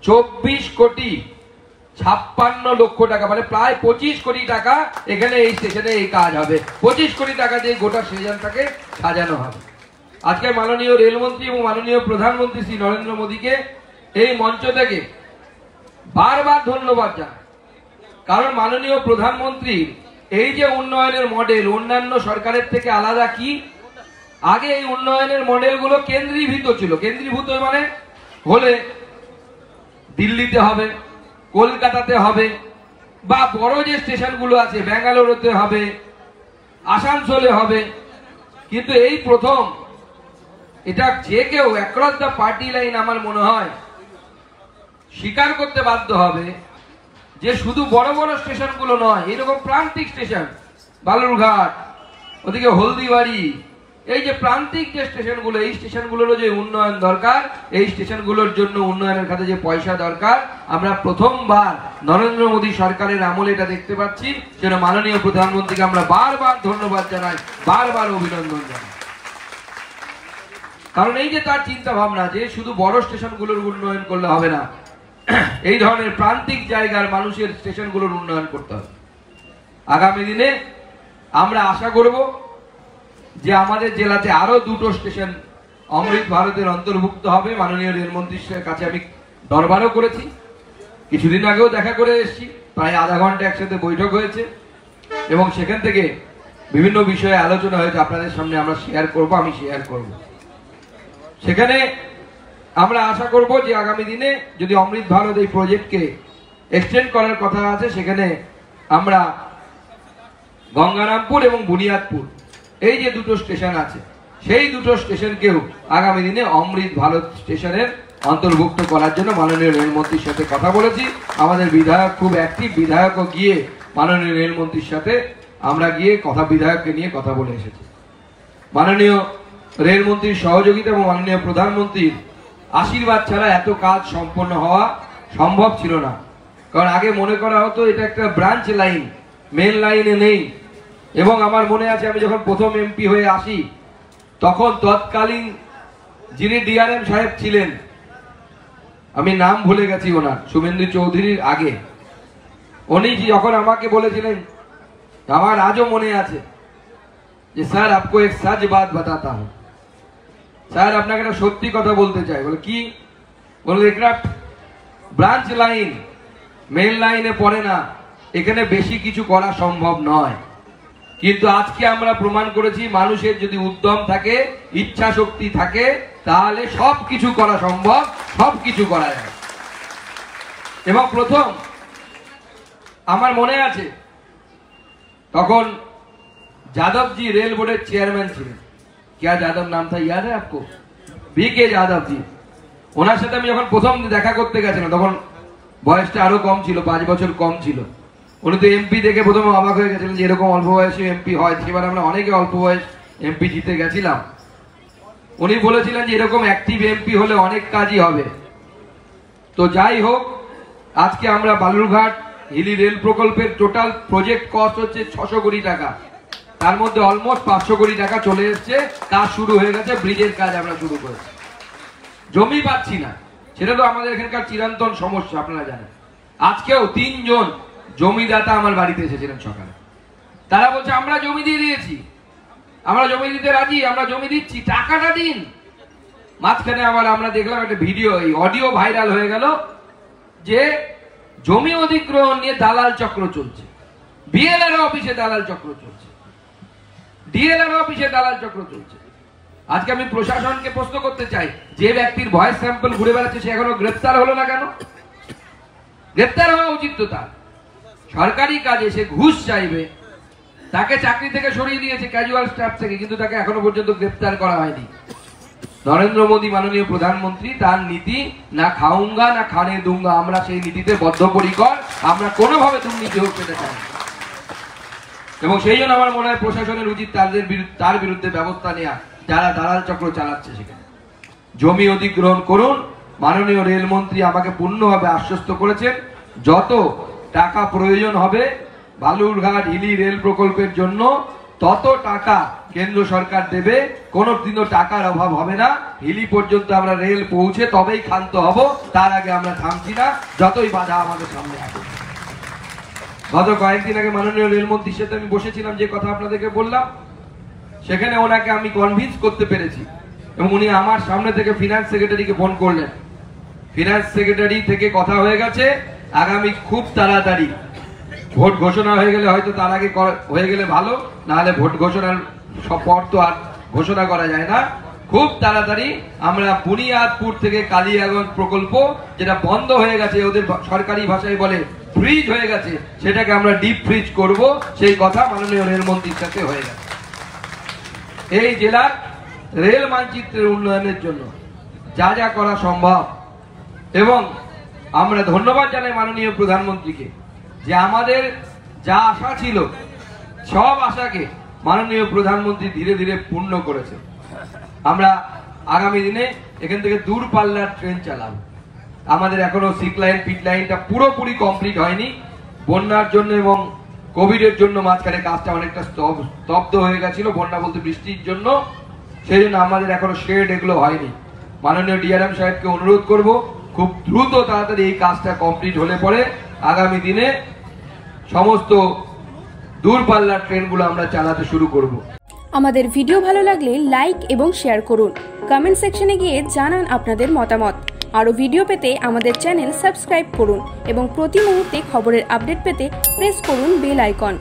24,56,00,000 টাকা, মানে প্রায় 25 কোটি টাকা এখানে এই স্টেশনে এই কাজ হবে। 25 কোটি টাকা দিয়ে গোটা স্টেশনটাকে সাজানো হবে। আজকে মাননীয় রেলমন্ত্রী এবং মাননীয় প্রধানমন্ত্রী শ্রী নরেন্দ্র মোদীকে এই মঞ্চ থেকে বারবার ধন্যবাদ জানাই। কারণ মাননীয় প্রধানমন্ত্রী এই যে উন্নয়নের মডেল অন্যান্য সরকারের থেকে আলাদা কি, আগে এই উন্নয়নের মডেলগুলো কেন্দ্রীভূত ছিল। কেন্দ্রীভূত মানে হলে দিল্লিতে হবে, কলকাতাতে হবে, বা বড় যে স্টেশনগুলো আছে ব্যাঙ্গালোরতে হবে, আসানসোলে হবে। কিন্তু এই প্রথম এটা যে কেউ অ্যাক্রস দ্য পার্টি লাইন আমার মনে হয় স্বীকার করতে বাধ্য হবে যে শুধু বড় বড় স্টেশনগুলো নয়, এরকম প্রান্তিক স্টেশন, বালুরঘাট, ওদিকে হলদিবাড়ি, এই যে প্রান্তিক যে স্টেশনগুলো, এই স্টেশনগুলোরও যে উন্নয়ন দরকার, এই স্টেশনগুলোর জন্য উন্নয়নের খাতে যে পয়সা দরকার, আমরা প্রথমবার নরেন্দ্র মোদী সরকারের আমলে এটা দেখতে পাচ্ছি। সেটা মাননীয় প্রধানমন্ত্রীকে আমরা বারবার ধন্যবাদ জানাই, বারবার অভিনন্দন জানাই। কারণ এই যে তার চিন্তা ভাবনা যে শুধু বড় স্টেশনগুলোর উন্নয়ন করলে হবে না, এই ধরনের প্রান্তিক জায়গার মানুষের স্টেশনগুলোর উন্নয়ন করতে হবে। আগামী দিনে আমরা আশা করব যে আমাদের জেলাতে আরো 2টো স্টেশন অমৃত ভারতের অন্তর্ভুক্ত হবে। মাননীয় রেলমন্ত্রীর কাছে আমি দরবারও করেছি, কিছুদিন আগেও দেখা করে এসেছি, প্রায় আধা ঘন্টা একসাথে বৈঠক হয়েছে এবং সেখান থেকে বিভিন্ন বিষয়ে আলোচনা হয়েছে। আপনাদের সামনে আমরা শেয়ার করব, আমি শেয়ার করব। সেখানে আমরা আশা করব যে আগামী দিনে যদি অমৃত ভারত এই প্রজেক্টকে এক্সটেন্ড করার কথা আছে, সেখানে আমরা গঙ্গারামপুর এবং বুনিয়াদপুর এই যে 2টো স্টেশন আছে, সেই 2টো স্টেশনকেও আগামী দিনে অমৃত ভারত স্টেশনের অন্তর্ভুক্ত করার জন্য মাননীয় রেলমন্ত্রীর সাথে কথা বলেছি। আমাদের বিধায়ক খুব অ্যাক্টিভ, বিধায়কও গিয়ে মাননীয় রেলমন্ত্রীর সাথে আমরা গিয়ে বিধায়ককে নিয়ে কথা বলে এসেছি। মাননীয় রেলমন্ত্রীর সহযোগিতা এবং মাননীয় প্রধানমন্ত্রীর আশীর্বাদ ছাড়া এত কাজ সম্পন্ন হওয়া সম্ভব ছিল না। কারণ আগে মনে করা হতো এটা একটা ব্রাঞ্চ লাইন, মেন লাইনে নেই। এবং আমার মনে আছে আমি যখন প্রথম এমপি হয়ে আসি, তখন তৎকালীন যিনি ডিআরএম সাহেব ছিলেন, আমি নাম ভুলে গেছি ওনার, শুভেন্দু চৌধুরীর আগে, উনি যখন আমাকে বলেছিলেন, আমার আজও মনে আছে যে স্যার আপকো এক সচ বাত বাতাতা হুঁ, স্যার আপনাকে একটা সত্যি কথা বলতে চাই। বলে কি? বলে এয়ারক্রাফট ব্রাঞ্চ লাইন মেন লাইনে পড়ে না, এখানে বেশি কিছু করা সম্ভব নয়। কিন্তু আজকে আমরা প্রমাণ করেছি মানুষের যদি উদ্যম থাকে, ইচ্ছা শক্তি থাকে, তাহলে সবকিছু করা সম্ভব, সবকিছু করা যায়। এবং প্রথম আমার মনে আছে তখন যাদবজি रेल बोर्ड चेयरमैन ছিলেন। क्या যাদব নাম था, याद है आपको? बीके যাদব জি। ওনার সাথে আমি যখন প্রথম দেখা করতে গেছিলাম তখন বয়সটা আরো কম ছিল, 5 বছর কম ছিল। উনি তো এমপি দেখে প্রথমে অবাক হয়ে গেছিলেন যে এরকম অল্প বয়সে এমপি হয়। সেবার আমরা অনেকে অল্প বয়স এমপি জিতে গেছিলাম। উনি বলেছিলেন যে এরকম অ্যাক্টিভ এমপি হলে অনেক কাজই হবে। তো যাই হোক, আজকে আমরা বালুরঘাট হিলি রেল প্রকল্পের টোটাল প্রজেক্ট কস্ট হচ্ছে 600 কোটি টাকা। তার মধ্যে অলমোস্ট 500 কোটি টাকা চলে এসছে, কাজ শুরু হয়ে গেছে, ব্রিজের কাজ আমরা শুরু করেছি। জমি পাচ্ছি না, সেটা তো আমাদের এখানকার চিরন্তন সমস্যা, আপনারা জানেন। আজকেও 3 জন জমিদাতা আমার বাড়িতে এসেছিলেন সকালে। তারা বলছে আমরা জমি দিয়ে দিয়েছি, আমরা জমি দিতে রাজি, আমরা জমি দিচ্ছি, টাকাটা দিন। মাঝখানে আবার আমরা দেখলাম একটা ভিডিও, এই অডিও ভাইরাল হয়ে গেল যে জমি অধিগ্রহণ নিয়ে দালাল চক্র চলছে, বিএলআর অফিসে দালাল চক্র চলছে, ডিএলআর অফিসে দালাল চক্র চলছে। আজকে আমি প্রশাসনকে প্রশ্ন করতে চাই, যে ব্যক্তির ভয়েস স্যাম্পল ঘুরে বেড়াচ্ছে সে এখনো গ্রেফতার হলো না কেন? গ্রেফতার হওয়া উচিত তো তার। সরকারি কাজে সে ঘুষ চাইবে, তাকে চাকরি থেকে সরিয়ে দিয়েছে ক্যাজুয়াল স্টাফ থেকে, কিন্তু তাকে এখনো পর্যন্ত গ্রেফতার করা হয়নি। নরেন্দ্র মোদী মাননীয় প্রধানমন্ত্রী, তার নীতি না খাউঙ্গা না খানে দুঙ্গা, আমরা সেই নীতিতে বদ্ধপরিকর, আমরা কোনোভাবে দুর্নীতি হোক পেতে চাই। এবং সেই জন্য আমার মনে হয় প্রশাসনের উচিত তার বিরুদ্ধে ব্যবস্থা নেওয়া, যারা দালাল চক্র চালাচ্ছে। সেখানে জমি অধিগ্রহণ করুন। মাননীয় রেলমন্ত্রী আমাকে পূর্ণভাবে আশ্বস্ত করেছেন, যত টাকা প্রয়োজন হবে বালুরঘাট হিলি রেল প্রকল্পের জন্য তত টাকা কেন্দ্র সরকার দেবে, কোনোদিনও টাকার অভাব হবে না। হিলি পর্যন্ত আমরা রেল পৌঁছে তবেই ক্ষান্ত হব, তার আগে আমরা থামছি না, যতই বাধা আমাদের সামনে আসে। গত কয়েকদিন আগে মাননীয় রেলমন্ত্রীর সাথে আমি বসেছিলাম, যে কথা আপনাদেরকে বললাম, সেখানে ওনাকে আমি কনভিন্স করতে পেরেছি এবং উনি আমার সামনে থেকে ফিনান্স সেক্রেটারিকে ফোন করলেন। ফিনান্স সেক্রেটারি থেকে কথা হয়ে গেছে, আগামী খুব তাড়াতাড়ি ভোট ঘোষণা হয়ে গেলে, হয়তো তার আগে হয়ে গেলে ভালো, না হলে ভোট ঘোষণার পর তো আর ঘোষণা করা যায় না, খুব তাড়াতাড়ি আমরা বুনিয়াদপুর থেকে কালিয়াগঞ্জ প্রকল্প, যেটা বন্ধ হয়ে গেছে, ওদের সরকারি ভাষায় বলে ফ্রিজ হয়ে গেছে, সেটাকে আমরা ডিপ ফ্রিজ করব, সেই কথা মাননীয় রেলমন্ত্রীর সাথে হয়ে গেছে। এই জেলার রেল মানচিত্রের উন্নয়নের জন্য যা যা করা সম্ভব, এবং আমরা ধন্যবাদ জানাই মাননীয় প্রধানমন্ত্রীকে যে আমাদের যা আশা ছিল সব আশাকে মাননীয় প্রধানমন্ত্রী ধীরে ধীরে পূর্ণ করেছে। আমরা আগামী দিনে এখান থেকে দূরপাল্লার ট্রেন চালাবো। আমাদের এখনো সিক লাইন পিট লাইনটা পুরোপুরি কমপ্লিট হয়নি, বন্যার জন্য এবং কোভিডের জন্য মাঝখানে কাজটা অনেকটা স্তব্ধ হয়ে গেছিল, বন্যা বলতে বৃষ্টির জন্য, সেই জন্য আমাদের এখনো শেড এগুলো হয়নি। মাননীয় ডিআরএম সাহেবকে অনুরোধ করব খুব দ্রুত তাড়াতাড়ি এই কাজটা কমপ্লিট হলে পরে আগামী দিনে সমস্ত দূরপাল্লার ট্রেনগুলো আমরা চালাতে শুরু করব। আমাদের ভিডিও ভালো লাগলে লাইক এবং শেয়ার করুন, কমেন্ট সেকশনে গিয়ে জানান আপনাদের মতামত। আরও ভিডিও পেতে আমাদের চ্যানেল সাবস্ক্রাইব করুন এবং প্রতি মুহূর্তে খবরের আপডেট পেতে প্রেস করুন বেল আইকন।